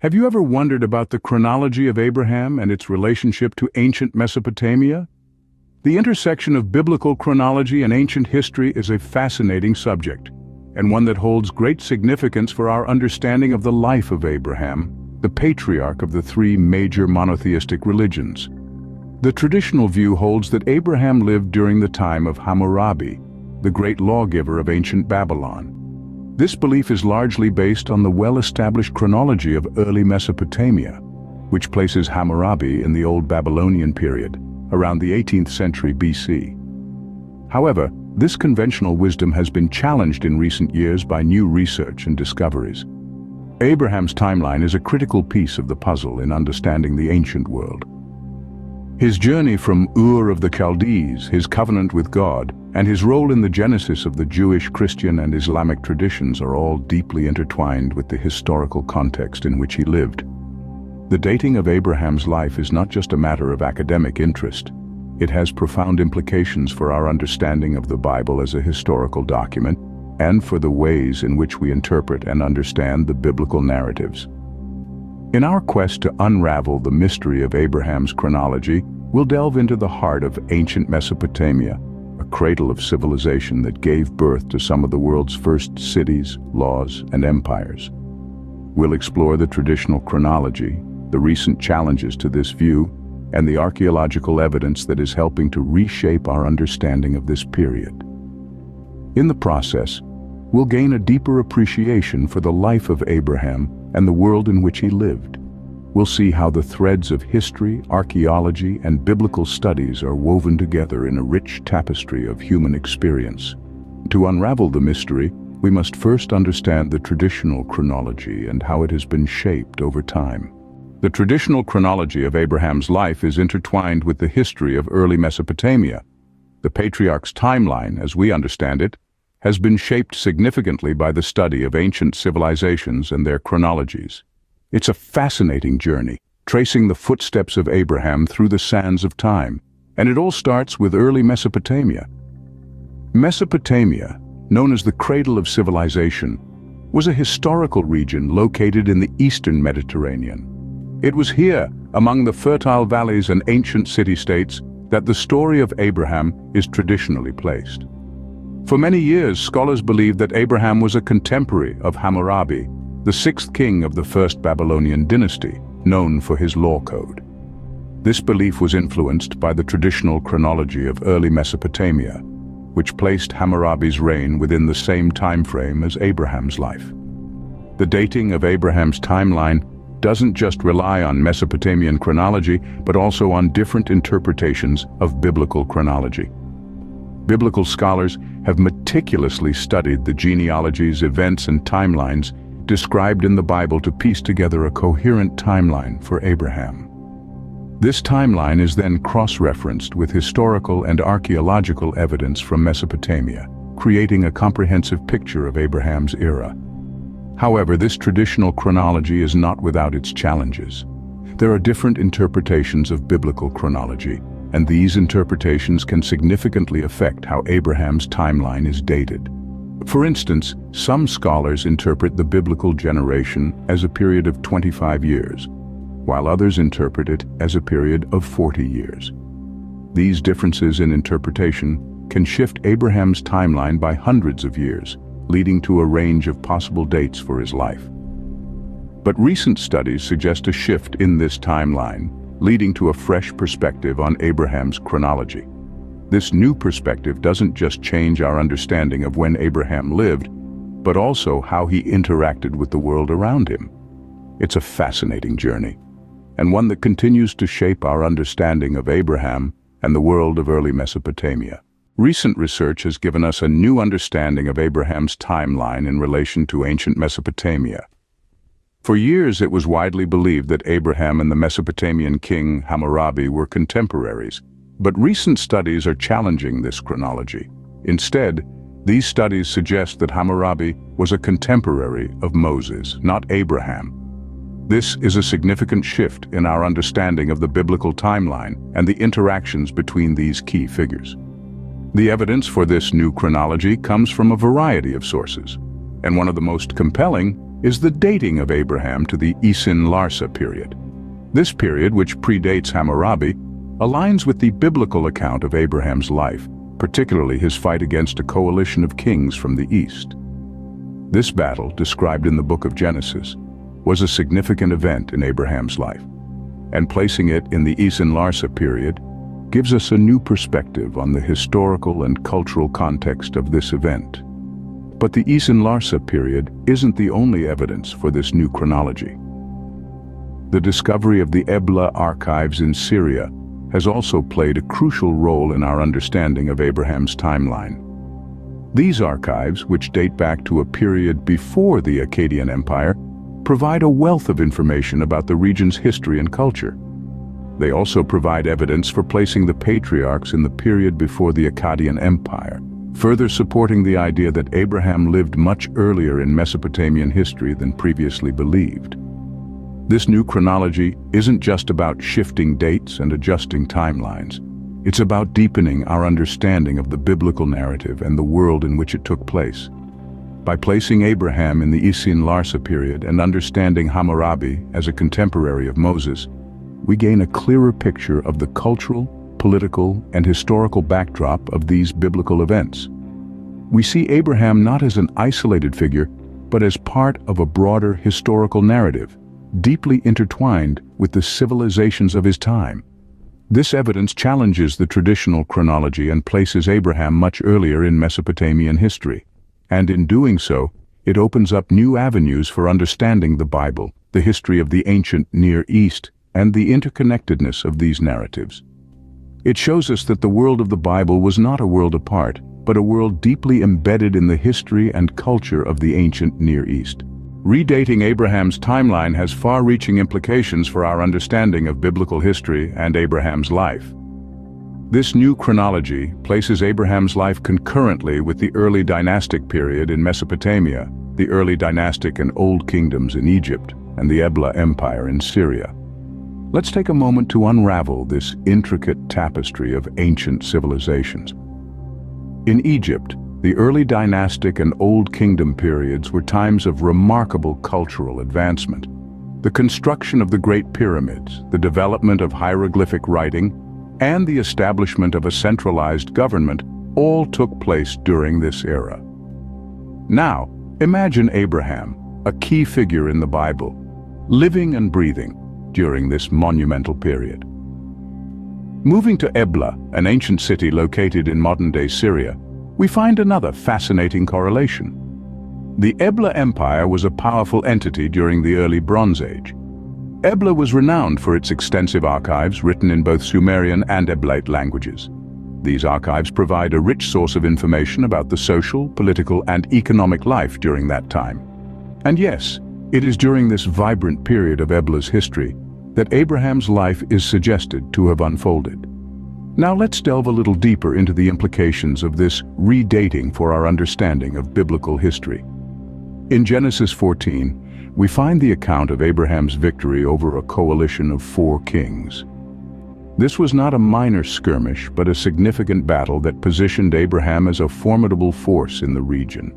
Have you ever wondered about the chronology of Abraham and its relationship to ancient Mesopotamia? The intersection of biblical chronology and ancient history is a fascinating subject, and one that holds great significance for our understanding of the life of Abraham, the patriarch of the three major monotheistic religions. The traditional view holds that Abraham lived during the time of Hammurabi, the great lawgiver of ancient Babylon. This belief is largely based on the well-established chronology of early Mesopotamia, which places Hammurabi in the Old Babylonian period, around the 18th century BC. However, this conventional wisdom has been challenged in recent years by new research and discoveries. Abraham's timeline is a critical piece of the puzzle in understanding the ancient world. His journey from Ur of the Chaldees, his covenant with God, and his role in the genesis of the Jewish, Christian, and Islamic traditions are all deeply intertwined with the historical context in which he lived. The dating of Abraham's life is not just a matter of academic interest. It has profound implications for our understanding of the Bible as a historical document, and for the ways in which we interpret and understand the biblical narratives. In our quest to unravel the mystery of Abraham's chronology, we'll delve into the heart of ancient Mesopotamia, a cradle of civilization that gave birth to some of the world's first cities, laws, and empires. We'll explore the traditional chronology, the recent challenges to this view, and the archaeological evidence that is helping to reshape our understanding of this period. In the process, we'll gain a deeper appreciation for the life of Abraham and the world in which he lived. We'll see how the threads of history, archaeology, and biblical studies are woven together in a rich tapestry of human experience. To unravel the mystery, we must first understand the traditional chronology and how it has been shaped over time. The traditional chronology of Abraham's life is intertwined with the history of early Mesopotamia. The patriarch's timeline, as we understand it, has been shaped significantly by the study of ancient civilizations and their chronologies. It's a fascinating journey, tracing the footsteps of Abraham through the sands of time, and it all starts with early Mesopotamia. Mesopotamia, known as the cradle of civilization, was a historical region located in the eastern Mediterranean. It was here, among the fertile valleys and ancient city-states, that the story of Abraham is traditionally placed. For many years, scholars believed that Abraham was a contemporary of Hammurabi, the sixth king of the first Babylonian dynasty, known for his law code. This belief was influenced by the traditional chronology of early Mesopotamia, which placed Hammurabi's reign within the same time frame as Abraham's life. The dating of Abraham's timeline doesn't just rely on Mesopotamian chronology, but also on different interpretations of biblical chronology. Biblical scholars have meticulously studied the genealogies, events, and timelines described in the Bible to piece together a coherent timeline for Abraham. This timeline is then cross-referenced with historical and archaeological evidence from Mesopotamia, creating a comprehensive picture of Abraham's era. However, this traditional chronology is not without its challenges. There are different interpretations of biblical chronology, and these interpretations can significantly affect how Abraham's timeline is dated. For instance, some scholars interpret the biblical generation as a period of 25 years, while others interpret it as a period of 40 years. These differences in interpretation can shift Abraham's timeline by hundreds of years, leading to a range of possible dates for his life. But recent studies suggest a shift in this timeline, leading to a fresh perspective on Abraham's chronology. This new perspective doesn't just change our understanding of when Abraham lived, but also how he interacted with the world around him. It's a fascinating journey, and one that continues to shape our understanding of Abraham and the world of early Mesopotamia. Recent research has given us a new understanding of Abraham's timeline in relation to ancient Mesopotamia. For years, it was widely believed that Abraham and the Mesopotamian king Hammurabi were contemporaries, but recent studies are challenging this chronology. Instead, these studies suggest that Hammurabi was a contemporary of Moses, not Abraham. This is a significant shift in our understanding of the biblical timeline and the interactions between these key figures. The evidence for this new chronology comes from a variety of sources, and one of the most compelling is the dating of Abraham to the Isin-Larsa period. This period, which predates Hammurabi, aligns with the biblical account of Abraham's life, particularly his fight against a coalition of kings from the east. This battle, described in the book of Genesis, was a significant event in Abraham's life, and placing it in the Isin-Larsa period gives us a new perspective on the historical and cultural context of this event. But the Isin-Larsa period isn't the only evidence for this new chronology. The discovery of the Ebla archives in Syria has also played a crucial role in our understanding of Abraham's timeline. These archives, which date back to a period before the Akkadian Empire, provide a wealth of information about the region's history and culture. They also provide evidence for placing the patriarchs in the period before the Akkadian Empire, further supporting the idea that Abraham lived much earlier in Mesopotamian history than previously believed. This new chronology isn't just about shifting dates and adjusting timelines. It's about deepening our understanding of the biblical narrative and the world in which it took place. By placing Abraham in the Isin-Larsa period and understanding Hammurabi as a contemporary of Moses, we gain a clearer picture of the cultural, political, and historical backdrop of these biblical events. We see Abraham not as an isolated figure, but as part of a broader historical narrative, deeply intertwined with the civilizations of his time. This evidence challenges the traditional chronology and places Abraham much earlier in Mesopotamian history. And in doing so, it opens up new avenues for understanding the Bible, the history of the ancient Near East, and the interconnectedness of these narratives. It shows us that the world of the Bible was not a world apart, but a world deeply embedded in the history and culture of the ancient Near East. Redating Abraham's timeline has far-reaching implications for our understanding of biblical history and Abraham's life. This new chronology places Abraham's life concurrently with the early dynastic period in Mesopotamia, the early dynastic and old kingdoms in Egypt, and the Ebla Empire in Syria. Let's take a moment to unravel this intricate tapestry of ancient civilizations. In Egypt, the early dynastic and Old Kingdom periods were times of remarkable cultural advancement. The construction of the Great Pyramids, the development of hieroglyphic writing, and the establishment of a centralized government all took place during this era. Now, imagine Abraham, a key figure in the Bible, living and breathing during this monumental period. Moving to Ebla, an ancient city located in modern-day Syria, we find another fascinating correlation. The Ebla Empire was a powerful entity during the early Bronze Age. Ebla was renowned for its extensive archives written in both Sumerian and Eblaite languages. These archives provide a rich source of information about the social, political, and economic life during that time. And yes, it is during this vibrant period of Ebla's history that Abraham's life is suggested to have unfolded. Now let's delve a little deeper into the implications of this redating for our understanding of biblical history. In Genesis 14, we find the account of Abraham's victory over a coalition of 4 kings. This was not a minor skirmish, but a significant battle that positioned Abraham as a formidable force in the region.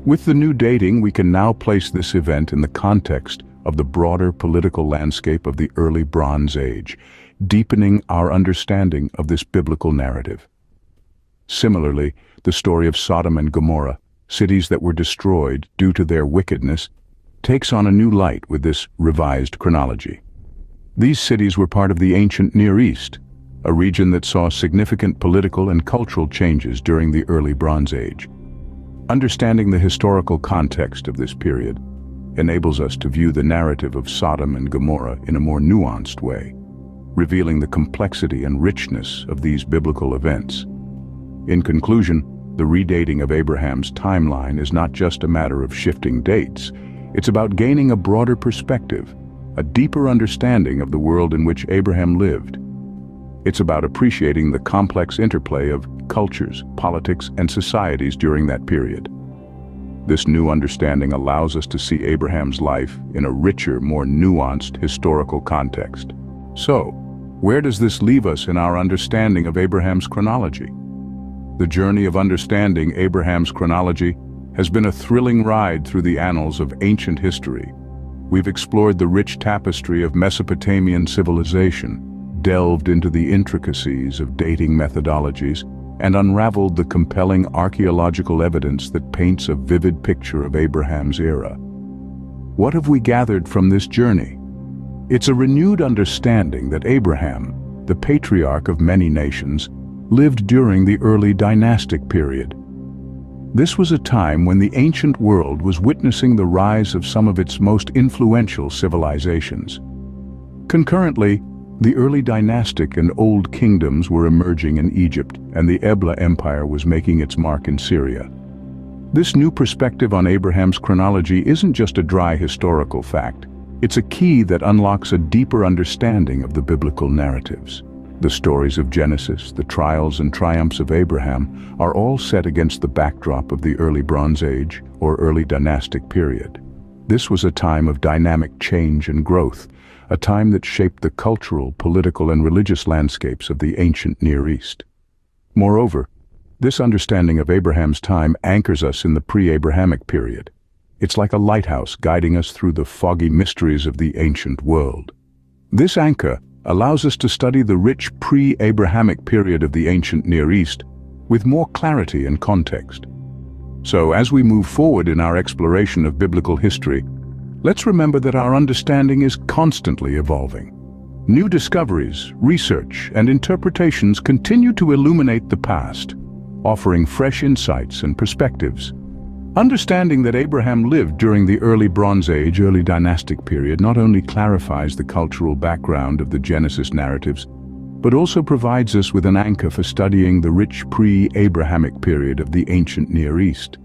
With the new dating, we can now place this event in the context of the broader political landscape of the early Bronze Age, deepening our understanding of this biblical narrative. Similarly, the story of Sodom and Gomorrah, cities that were destroyed due to their wickedness, takes on a new light with this revised chronology. These cities were part of the ancient Near East, a region that saw significant political and cultural changes during the early Bronze Age. Understanding the historical context of this period enables us to view the narrative of Sodom and Gomorrah in a more nuanced way, revealing the complexity and richness of these biblical events. In conclusion, the redating of Abraham's timeline is not just a matter of shifting dates. It's about gaining a broader perspective, a deeper understanding of the world in which Abraham lived. It's about appreciating the complex interplay of cultures, politics, and societies during that period. This new understanding allows us to see Abraham's life in a richer, more nuanced historical context. So, where does this leave us in our understanding of Abraham's chronology? The journey of understanding Abraham's chronology has been a thrilling ride through the annals of ancient history. We've explored the rich tapestry of Mesopotamian civilization, delved into the intricacies of dating methodologies, and unraveled the compelling archaeological evidence that paints a vivid picture of Abraham's era. What have we gathered from this journey? It's a renewed understanding that Abraham, the patriarch of many nations, lived during the early dynastic period. This was a time when the ancient world was witnessing the rise of some of its most influential civilizations. Concurrently, the early dynastic and old kingdoms were emerging in Egypt, and the Ebla Empire was making its mark in Syria. This new perspective on Abraham's chronology isn't just a dry historical fact. It's a key that unlocks a deeper understanding of the biblical narratives. The stories of Genesis, the trials and triumphs of Abraham, are all set against the backdrop of the early Bronze Age or early dynastic period. This was a time of dynamic change and growth, a time that shaped the cultural, political, and religious landscapes of the ancient Near East. Moreover, this understanding of Abraham's time anchors us in the pre-Abrahamic period. It's like a lighthouse guiding us through the foggy mysteries of the ancient world. This anchor allows us to study the rich pre-Abrahamic period of the ancient Near East with more clarity and context. So, as we move forward in our exploration of biblical history, let's remember that our understanding is constantly evolving. New discoveries, research, and interpretations continue to illuminate the past, offering fresh insights and perspectives. Understanding that Abraham lived during the early Bronze Age, early dynastic period not only clarifies the cultural background of the Genesis narratives, but also provides us with an anchor for studying the rich pre-Abrahamic period of the ancient Near East.